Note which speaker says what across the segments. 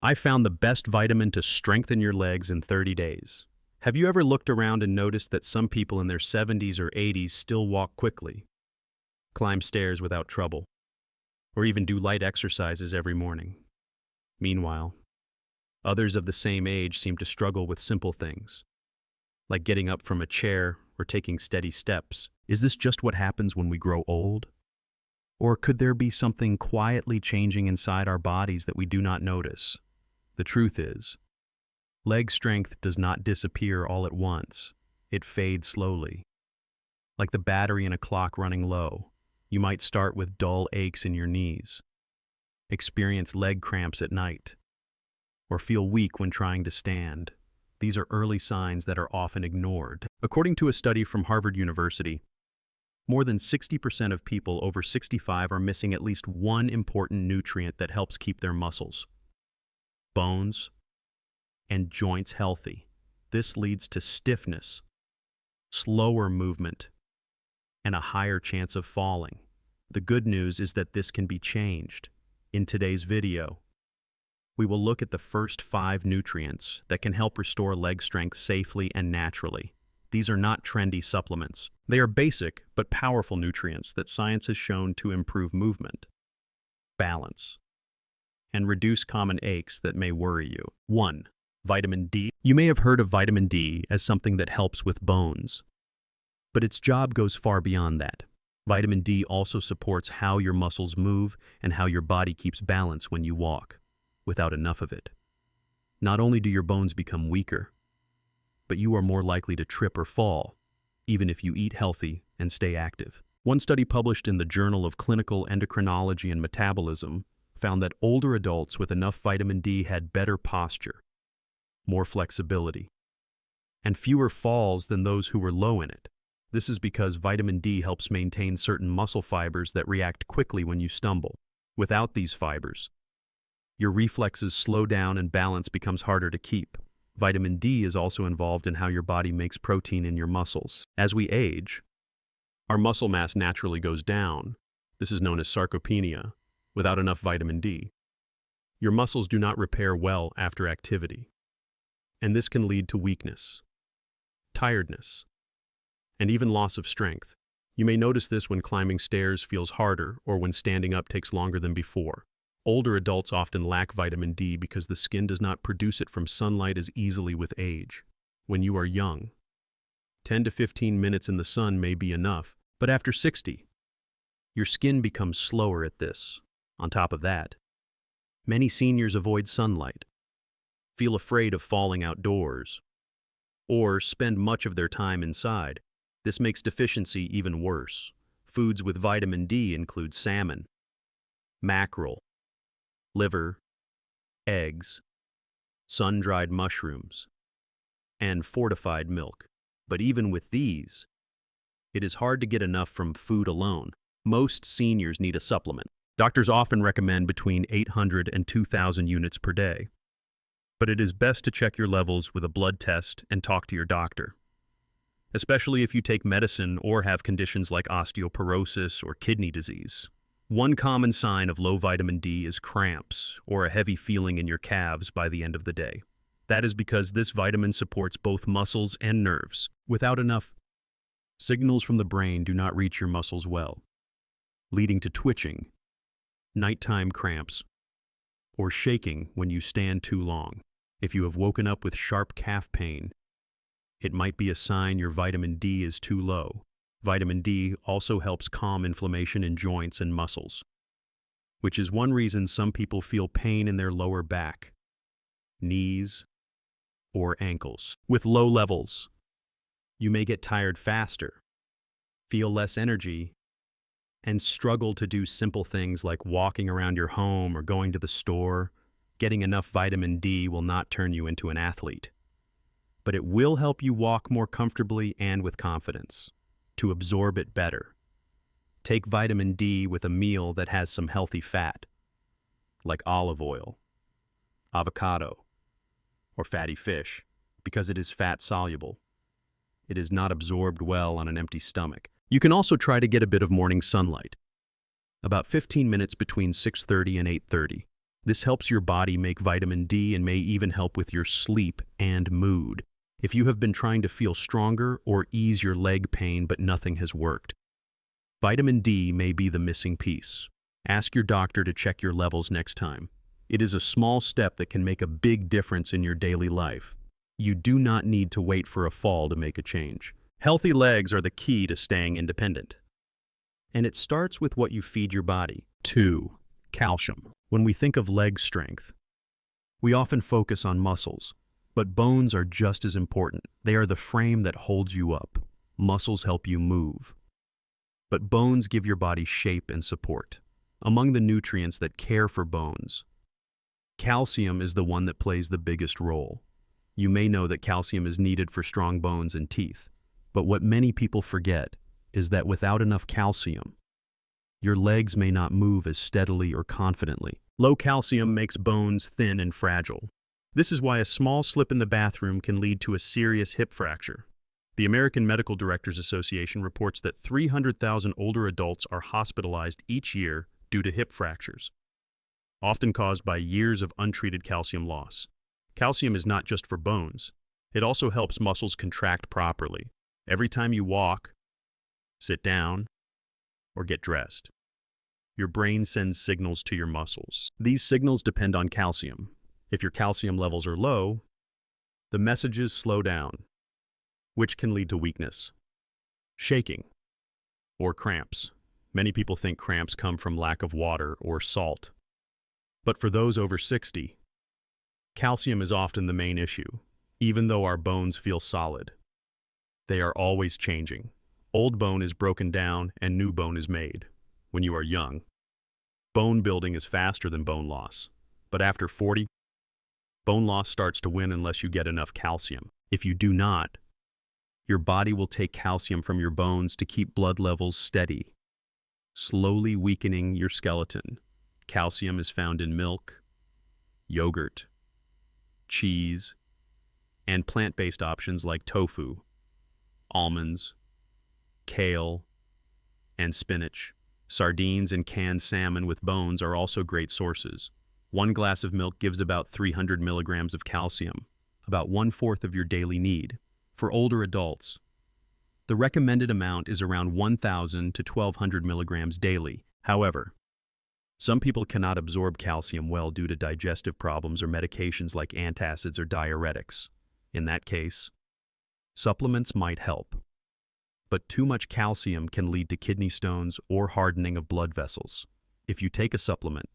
Speaker 1: I found the best vitamin to strengthen your legs in 30 days. Have you ever looked around and noticed that some people in their 70s or 80s still walk quickly, climb stairs without trouble, or even do light exercises every morning? Meanwhile, others of the same age seem to struggle with simple things, like getting up from a chair or taking steady steps. Is this just what happens when we grow old? Or could there be something quietly changing inside our bodies that we do not notice? The truth is, leg strength does not disappear all at once. It fades slowly. Like the battery in a clock running low, you might start with dull aches in your knees, experience leg cramps at night, or feel weak when trying to stand. These are early signs that are often ignored. According to a study from Harvard University, more than 60% of people over 65 are missing at least one important nutrient that helps keep their muscles, bones, and joints healthy. This leads to stiffness, slower movement, and a higher chance of falling. The good news is that this can be changed. In today's video, we will look at the first 5 nutrients that can help restore leg strength safely and naturally. These are not trendy supplements. They are basic but powerful nutrients that science has shown to improve movement, balance, and reduce common aches that may worry you. 1. Vitamin D. You may have heard of vitamin D as something that helps with bones, but its job goes far beyond that. Vitamin D also supports how your muscles move and how your body keeps balance when you walk. Without enough of it, not only do your bones become weaker, but you are more likely to trip or fall, even if you eat healthy and stay active. One study published in the Journal of Clinical Endocrinology and Metabolism found that older adults with enough vitamin D had better posture, more flexibility, and fewer falls than those who were low in it. This is because vitamin D helps maintain certain muscle fibers that react quickly when you stumble. Without these fibers, your reflexes slow down and balance becomes harder to keep. Vitamin D is also involved in how your body makes protein in your muscles. As we age, our muscle mass naturally goes down. This is known as sarcopenia. Without enough vitamin D, your muscles do not repair well after activity, and this can lead to weakness, tiredness, and even loss of strength. You may notice this when climbing stairs feels harder or when standing up takes longer than before. Older adults often lack vitamin D because the skin does not produce it from sunlight as easily with age. When you are young, 10 to 15 minutes in the sun may be enough, but after 60, your skin becomes slower at this. On top of that, many seniors avoid sunlight, feel afraid of falling outdoors, or spend much of their time inside. This makes deficiency even worse. Foods with vitamin D include salmon, mackerel, liver, eggs, sun-dried mushrooms, and fortified milk. But even with these, it is hard to get enough from food alone. Most seniors need a supplement. Doctors often recommend between 800 and 2,000 units per day. But it is best to check your levels with a blood test and talk to your doctor, especially if you take medicine or have conditions like osteoporosis or kidney disease. One common sign of low vitamin D is cramps or a heavy feeling in your calves by the end of the day. That is because this vitamin supports both muscles and nerves. Without enough, signals from the brain do not reach your muscles well, leading to twitching, nighttime cramps, or shaking when you stand too long. If you have woken up with sharp calf pain, it might be a sign your vitamin D is too low. Vitamin D also helps calm inflammation in joints and muscles, which is one reason some people feel pain in their lower back, knees, or ankles. With low levels, you may get tired faster, feel less energy, and struggle to do simple things like walking around your home or going to the store. Getting enough vitamin D will not turn you into an athlete, but it will help you walk more comfortably and with confidence. To absorb it better, take vitamin D with a meal that has some healthy fat, like olive oil, avocado, or fatty fish, because it is fat soluble. It is not absorbed well on an empty stomach. You can also try to get a bit of morning sunlight, about 15 minutes between 6:30 and 8:30. This helps your body make vitamin D and may even help with your sleep and mood. If you have been trying to feel stronger or ease your leg pain but nothing has worked, vitamin D may be the missing piece. Ask your doctor to check your levels next time. It is a small step that can make a big difference in your daily life. You do not need to wait for a fall to make a change. Healthy legs are the key to staying independent. And it starts with what you feed your body. 2. Calcium. When we think of leg strength, we often focus on muscles, but bones are just as important. They are the frame that holds you up. Muscles help you move, but bones give your body shape and support. Among the nutrients that care for bones, calcium is the one that plays the biggest role. You may know that calcium is needed for strong bones and teeth, but what many people forget is that without enough calcium, your legs may not move as steadily or confidently. Low calcium makes bones thin and fragile. This is why a small slip in the bathroom can lead to a serious hip fracture. The American Medical Directors Association reports that 300,000 older adults are hospitalized each year due to hip fractures, often caused by years of untreated calcium loss. Calcium is not just for bones. It also helps muscles contract properly. Every time you walk, sit down, or get dressed, your brain sends signals to your muscles. These signals depend on calcium. If your calcium levels are low, the messages slow down, which can lead to weakness, shaking, or cramps. Many people think cramps come from lack of water or salt. But for those over 60, calcium is often the main issue. Even though our bones feel solid, they are always changing. Old bone is broken down and new bone is made. When you are young, bone building is faster than bone loss. But after 40, bone loss starts to win unless you get enough calcium. If you do not, your body will take calcium from your bones to keep blood levels steady, slowly weakening your skeleton. Calcium is found in milk, yogurt, cheese, and plant-based options like tofu, almonds, kale, and spinach. Sardines and canned salmon with bones are also great sources. 1 glass of milk gives about 300 milligrams of calcium, about 1/4 of your daily need. For older adults, the recommended amount is around 1,000 to 1,200 milligrams daily. However, some people cannot absorb calcium well due to digestive problems or medications like antacids or diuretics. In that case, supplements might help. But too much calcium can lead to kidney stones or hardening of blood vessels. If you take a supplement,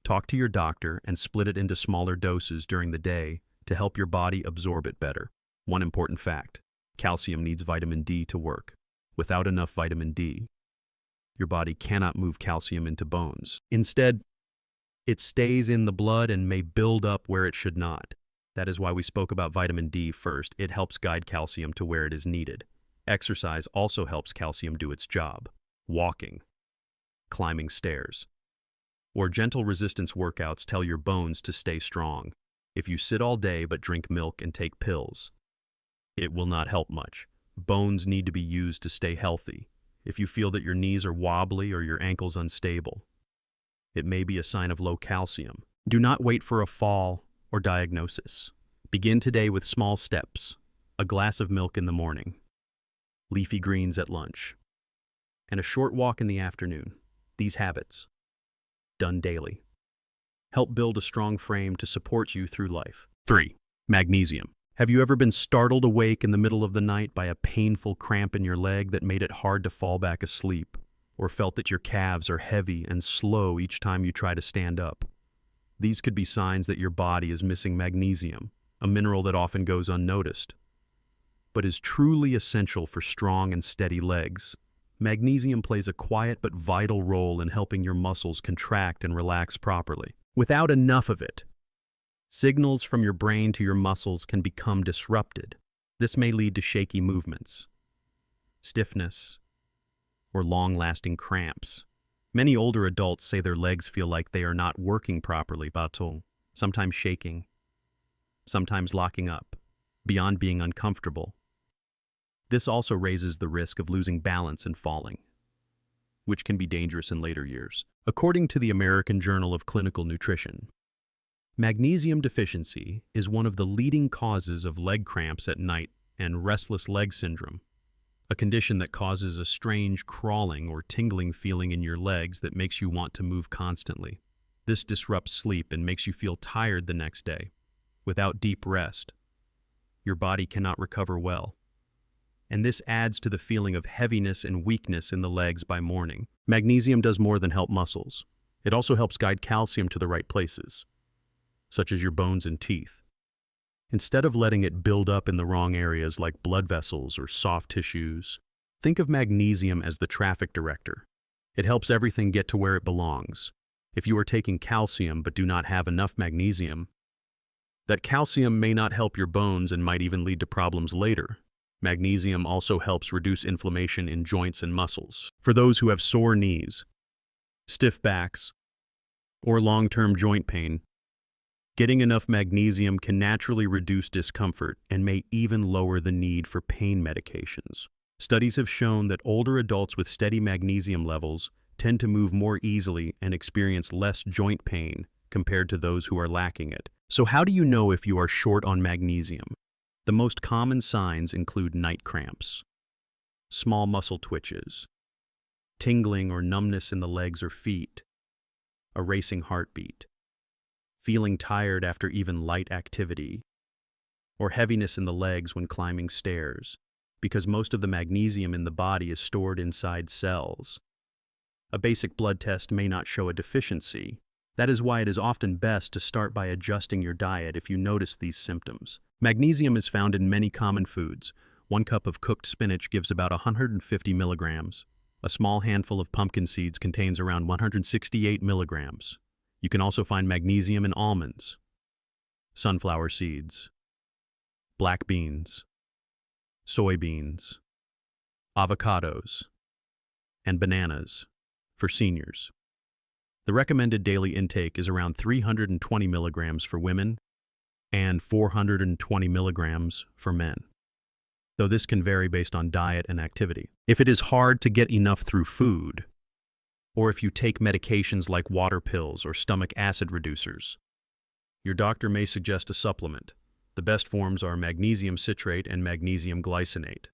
Speaker 1: talk to your doctor and split it into smaller doses during the day to help your body absorb it better. One important fact: calcium needs vitamin D to work. Without enough vitamin D, your body cannot move calcium into bones. Instead, it stays in the blood and may build up where it should not. That is why we spoke about vitamin D first. It helps guide calcium to where it is needed. Exercise also helps calcium do its job. Walking, climbing stairs, or gentle resistance workouts tell your bones to stay strong. If you sit all day but drink milk and take pills, it will not help much. Bones need to be used to stay healthy. If you feel that your knees are wobbly or your ankles unstable, it may be a sign of low calcium. Do not wait for a fall or diagnosis. Begin today with small steps: a glass of milk in the morning, leafy greens at lunch, and a short walk in the afternoon. These habits, done daily, help build a strong frame to support you through life. 3. Magnesium. Have you ever been startled awake in the middle of the night by a painful cramp in your leg that made it hard to fall back asleep, or felt that your calves are heavy and slow each time you try to stand up? These could be signs that your body is missing magnesium, a mineral that often goes unnoticed, but is truly essential for strong and steady legs. Magnesium plays a quiet but vital role in helping your muscles contract and relax properly. Without enough of it, signals from your brain to your muscles can become disrupted. This may lead to shaky movements, stiffness, or long-lasting cramps. Many older adults say their legs feel like they are not working properly, sometimes shaking, sometimes locking up, beyond being uncomfortable. This also raises the risk of losing balance and falling, which can be dangerous in later years. According to the American Journal of Clinical Nutrition, magnesium deficiency is one of the leading causes of leg cramps at night and restless leg syndrome, a condition that causes a strange crawling or tingling feeling in your legs that makes you want to move constantly. This disrupts sleep and makes you feel tired the next day. Without deep rest, your body cannot recover well. And this adds to the feeling of heaviness and weakness in the legs by morning. Magnesium does more than help muscles. It also helps guide calcium to the right places, such as your bones and teeth. Instead of letting it build up in the wrong areas like blood vessels or soft tissues, think of magnesium as the traffic director. It helps everything get to where it belongs. If you are taking calcium but do not have enough magnesium, that calcium may not help your bones and might even lead to problems later. Magnesium also helps reduce inflammation in joints and muscles. For those who have sore knees, stiff backs, or long-term joint pain, getting enough magnesium can naturally reduce discomfort and may even lower the need for pain medications. Studies have shown that older adults with steady magnesium levels tend to move more easily and experience less joint pain compared to those who are lacking it. So how do you know if you are short on magnesium? The most common signs include night cramps, small muscle twitches, tingling or numbness in the legs or feet, a racing heartbeat, feeling tired after even light activity, or heaviness in the legs when climbing stairs, because most of the magnesium in the body is stored inside cells. A basic blood test may not show a deficiency. That is why it is often best to start by adjusting your diet if you notice these symptoms. Magnesium is found in many common foods. 1 cup of cooked spinach gives about 150 milligrams. A small handful of pumpkin seeds contains around 168 milligrams. You can also find magnesium in almonds, sunflower seeds, black beans, soybeans, avocados, and bananas for seniors. The recommended daily intake is around 320 milligrams for women and 420 milligrams for men, though this can vary based on diet and activity. If it is hard to get enough through food, or if you take medications like water pills or stomach acid reducers, your doctor may suggest a supplement. The best forms are magnesium citrate and magnesium glycinate,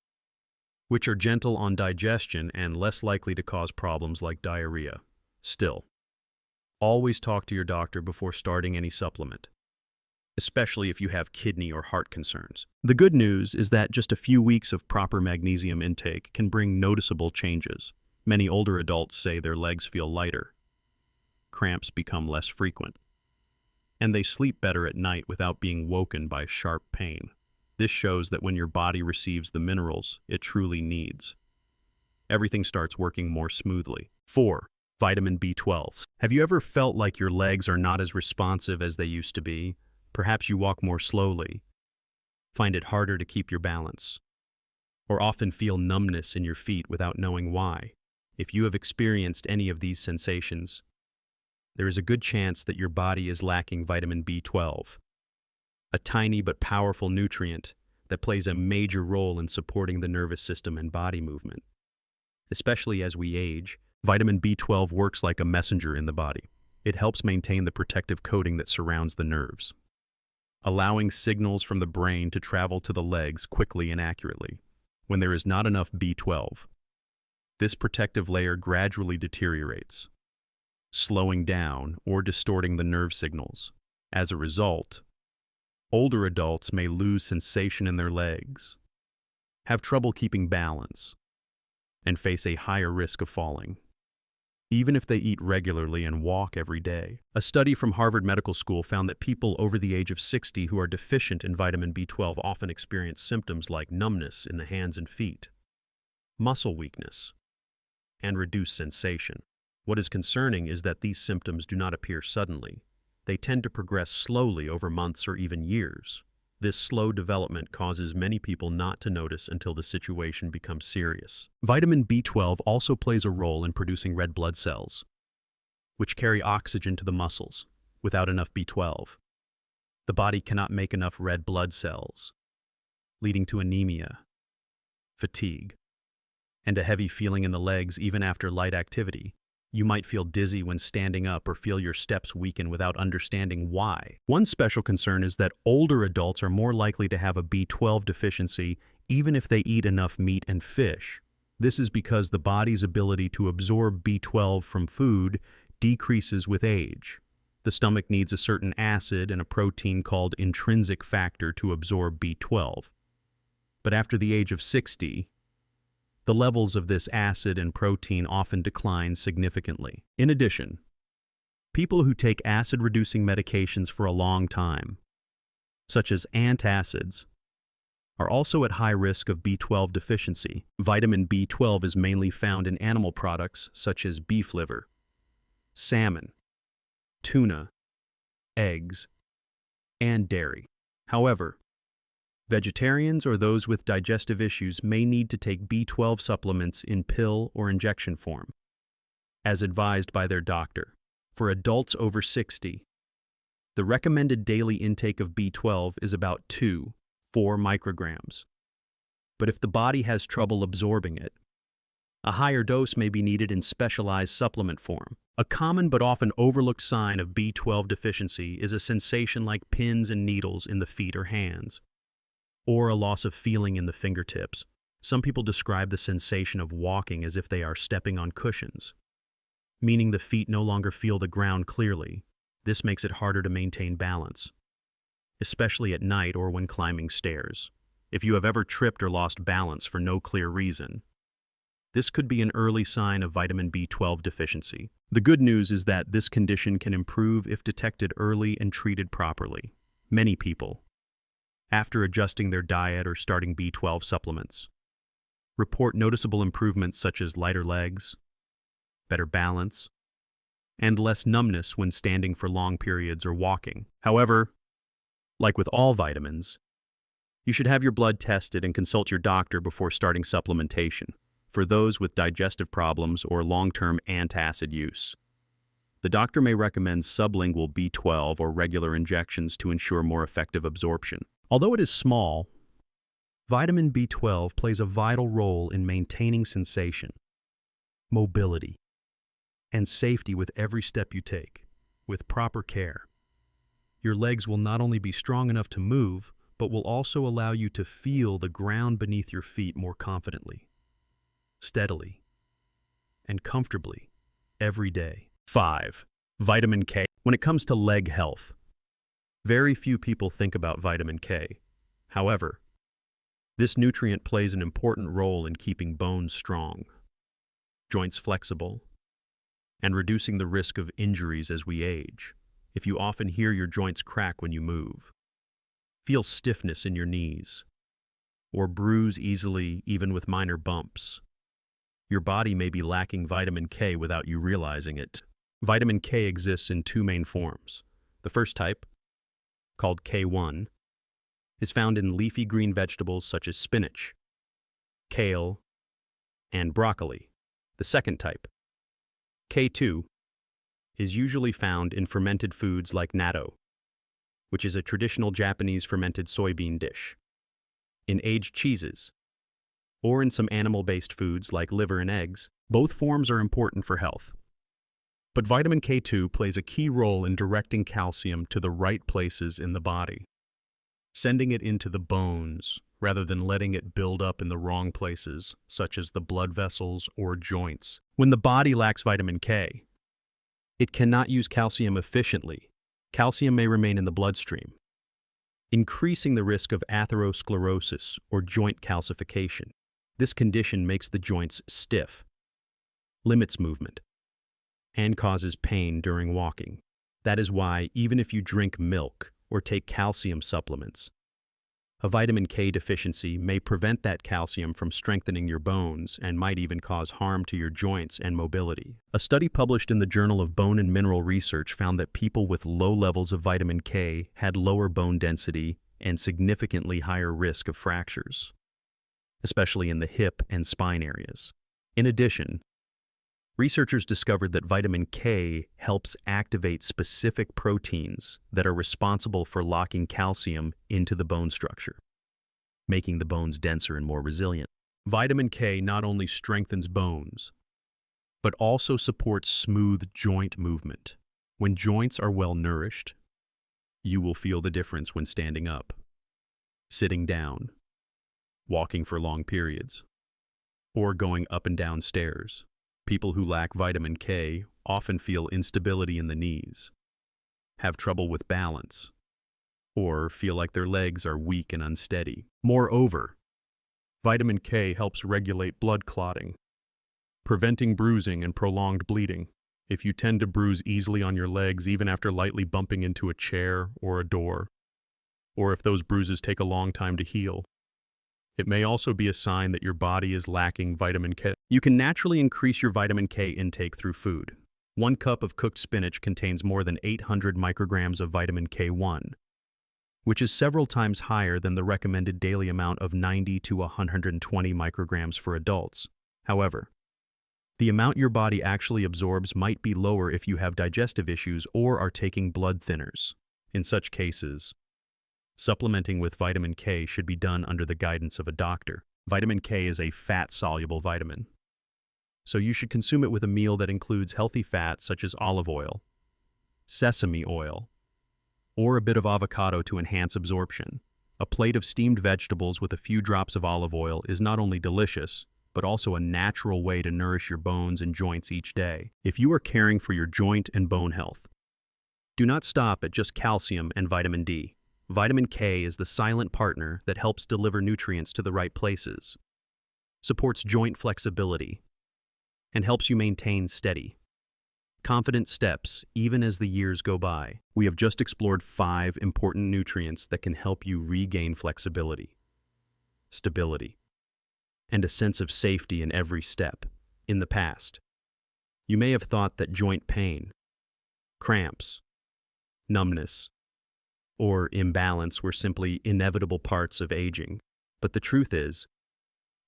Speaker 1: which are gentle on digestion and less likely to cause problems like diarrhea. Still, always talk to your doctor before starting any supplement, especially if you have kidney or heart concerns. The good news is that just a few weeks of proper magnesium intake can bring noticeable changes. Many older adults say their legs feel lighter, cramps become less frequent, and they sleep better at night without being woken by sharp pain. This shows that when your body receives the minerals it truly needs, everything starts working more smoothly. 4. Vitamin B12. Have you ever felt like your legs are not as responsive as they used to be? Perhaps you walk more slowly, find it harder to keep your balance, or often feel numbness in your feet without knowing why. If you have experienced any of these sensations, there is a good chance that your body is lacking vitamin B12, a tiny but powerful nutrient that plays a major role in supporting the nervous system and body movement. Especially as we age, vitamin B12 works like a messenger in the body. It helps maintain the protective coating that surrounds the nerves, allowing signals from the brain to travel to the legs quickly and accurately. When there is not enough B12, this protective layer gradually deteriorates, slowing down or distorting the nerve signals. As a result, older adults may lose sensation in their legs, have trouble keeping balance, and face a higher risk of falling, even if they eat regularly and walk every day. A study from Harvard Medical School found that people over the age of 60 who are deficient in vitamin B12 often experience symptoms like numbness in the hands and feet, muscle weakness, and reduced sensation. What is concerning is that these symptoms do not appear suddenly. They tend to progress slowly over months or even years. This slow development causes many people not to notice until the situation becomes serious. Vitamin B12 also plays a role in producing red blood cells, which carry oxygen to the muscles. Without enough B12, the body cannot make enough red blood cells, leading to anemia, fatigue, and a heavy feeling in the legs even after light activity. You might feel dizzy when standing up or feel your steps weaken without understanding why. One special concern is that older adults are more likely to have a B12 deficiency even if they eat enough meat and fish. This is because the body's ability to absorb B12 from food decreases with age. The stomach needs a certain acid and a protein called intrinsic factor to absorb B12. But after the age of 60, the levels of this acid and protein often decline significantly. In addition, people who take acid-reducing medications for a long time, such as antacids, are also at high risk of B12 deficiency. Vitamin B12 is mainly found in animal products such as beef liver, salmon, tuna, eggs, and dairy. However, vegetarians or those with digestive issues may need to take B12 supplements in pill or injection form, as advised by their doctor. For adults over 60, the recommended daily intake of B12 is about 2-4 micrograms. But if the body has trouble absorbing it, a higher dose may be needed in specialized supplement form. A common but often overlooked sign of B12 deficiency is a sensation like pins and needles in the feet or hands, or a loss of feeling in the fingertips. Some people describe the sensation of walking as if they are stepping on cushions, meaning the feet no longer feel the ground clearly. This makes it harder to maintain balance, especially at night or when climbing stairs. If you have ever tripped or lost balance for no clear reason, this could be an early sign of vitamin B12 deficiency. The good news is that this condition can improve if detected early and treated properly. Many people, after adjusting their diet or starting B12 supplements, report noticeable improvements such as lighter legs, better balance, and less numbness when standing for long periods or walking. However, like with all vitamins, you should have your blood tested and consult your doctor before starting supplementation for those with digestive problems or long-term antacid use. The doctor may recommend sublingual B12 or regular injections to ensure more effective absorption. Although it is small, vitamin B12 plays a vital role in maintaining sensation, mobility, and safety with every step you take. With proper care, your legs will not only be strong enough to move, but will also allow you to feel the ground beneath your feet more confidently, steadily, and comfortably every day. 5. Vitamin K. When it comes to leg health, very few people think about vitamin K. However, this nutrient plays an important role in keeping bones strong, joints flexible, and reducing the risk of injuries as we age. If you often hear your joints crack when you move, feel stiffness in your knees, or bruise easily even with minor bumps, your body may be lacking vitamin K without you realizing it. Vitamin K exists in two main forms. The first type, called K1, is found in leafy green vegetables such as spinach, kale, and broccoli. The second type, K2, is usually found in fermented foods like natto, which is a traditional Japanese fermented soybean dish, in aged cheeses, or in some animal-based foods like liver and eggs. Both forms are important for health. But vitamin K2 plays a key role in directing calcium to the right places in the body, sending it into the bones rather than letting it build up in the wrong places, such as the blood vessels or joints. When the body lacks vitamin K, it cannot use calcium efficiently. Calcium may remain in the bloodstream, increasing the risk of atherosclerosis or joint calcification. This condition makes the joints stiff, limits movement, and causes pain during walking. That is why, even if you drink milk or take calcium supplements, a vitamin K deficiency may prevent that calcium from strengthening your bones and might even cause harm to your joints and mobility. A study published in the Journal of Bone and Mineral Research found that people with low levels of vitamin K had lower bone density and significantly higher risk of fractures, especially in the hip and spine areas. In addition, researchers discovered that vitamin K helps activate specific proteins that are responsible for locking calcium into the bone structure, making the bones denser and more resilient. Vitamin K not only strengthens bones, but also supports smooth joint movement. When joints are well nourished, you will feel the difference when standing up, sitting down, walking for long periods, or going up and down stairs. People who lack vitamin K often feel instability in the knees, have trouble with balance, or feel like their legs are weak and unsteady. Moreover, vitamin K helps regulate blood clotting, preventing bruising and prolonged bleeding. If you tend to bruise easily on your legs even after lightly bumping into a chair or a door, or if those bruises take a long time to heal, it may also be a sign that your body is lacking vitamin K. You can naturally increase your vitamin K intake through food. 1 cup of cooked spinach contains more than 800 micrograms of vitamin K1, which is several times higher than the recommended daily amount of 90 to 120 micrograms for adults. However, the amount your body actually absorbs might be lower if you have digestive issues or are taking blood thinners. In such cases, supplementing with vitamin K should be done under the guidance of a doctor. Vitamin K is a fat-soluble vitamin, so you should consume it with a meal that includes healthy fats such as olive oil, sesame oil, or a bit of avocado to enhance absorption. A plate of steamed vegetables with a few drops of olive oil is not only delicious, but also a natural way to nourish your bones and joints each day. If you are caring for your joint and bone health, do not stop at just calcium and vitamin D. Vitamin K is the silent partner that helps deliver nutrients to the right places, supports joint flexibility, and helps you maintain steady, confident steps even as the years go by. We have just explored 5 important nutrients that can help you regain flexibility, stability, and a sense of safety in every step. In the past, you may have thought that joint pain, cramps, numbness, or imbalance were simply inevitable parts of aging. But the truth is,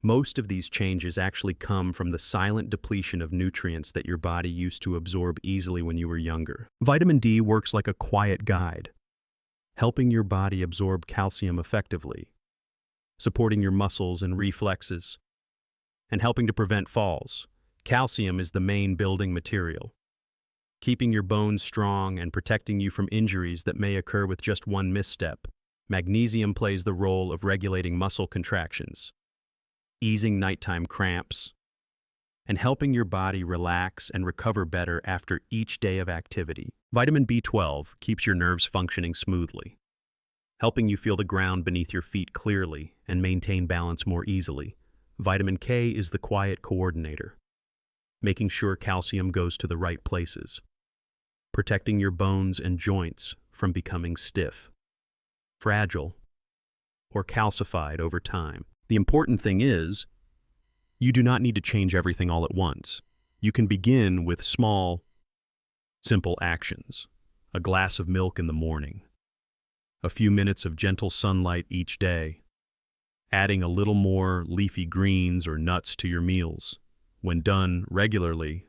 Speaker 1: most of these changes actually come from the silent depletion of nutrients that your body used to absorb easily when you were younger. Vitamin D works like a quiet guide, helping your body absorb calcium effectively, supporting your muscles and reflexes, and helping to prevent falls. Calcium is the main building material, keeping your bones strong and protecting you from injuries that may occur with just one misstep. Magnesium plays the role of regulating muscle contractions, easing nighttime cramps, and helping your body relax and recover better after each day of activity. Vitamin B12 keeps your nerves functioning smoothly, helping you feel the ground beneath your feet clearly and maintain balance more easily. Vitamin K is the quiet coordinator, making sure calcium goes to the right places, protecting your bones and joints from becoming stiff, fragile, or calcified over time. The important thing is, you do not need to change everything all at once. You can begin with small, simple actions. A glass of milk in the morning, a few minutes of gentle sunlight each day, adding a little more leafy greens or nuts to your meals. When done regularly,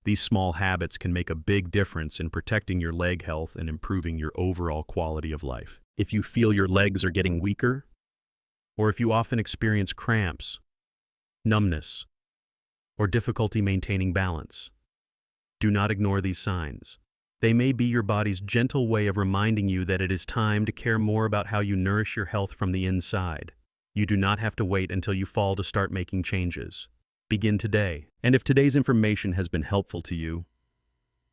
Speaker 1: these small habits can make a big difference in protecting your leg health and improving your overall quality of life. If you feel your legs are getting weaker, or if you often experience cramps, numbness, or difficulty maintaining balance, do not ignore these signs. They may be your body's gentle way of reminding you that it is time to care more about how you nourish your health from the inside. You do not have to wait until you fall to start making changes. Begin today. And if today's information has been helpful to you,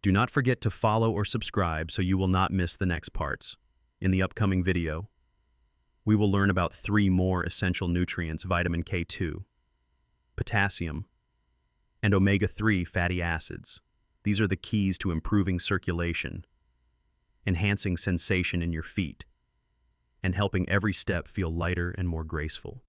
Speaker 1: do not forget to follow or subscribe so you will not miss the next parts. In the upcoming video, we will learn about 3 more essential nutrients: vitamin K2, potassium, and omega-3 fatty acids. These are the keys to improving circulation, enhancing sensation in your feet, and helping every step feel lighter and more graceful.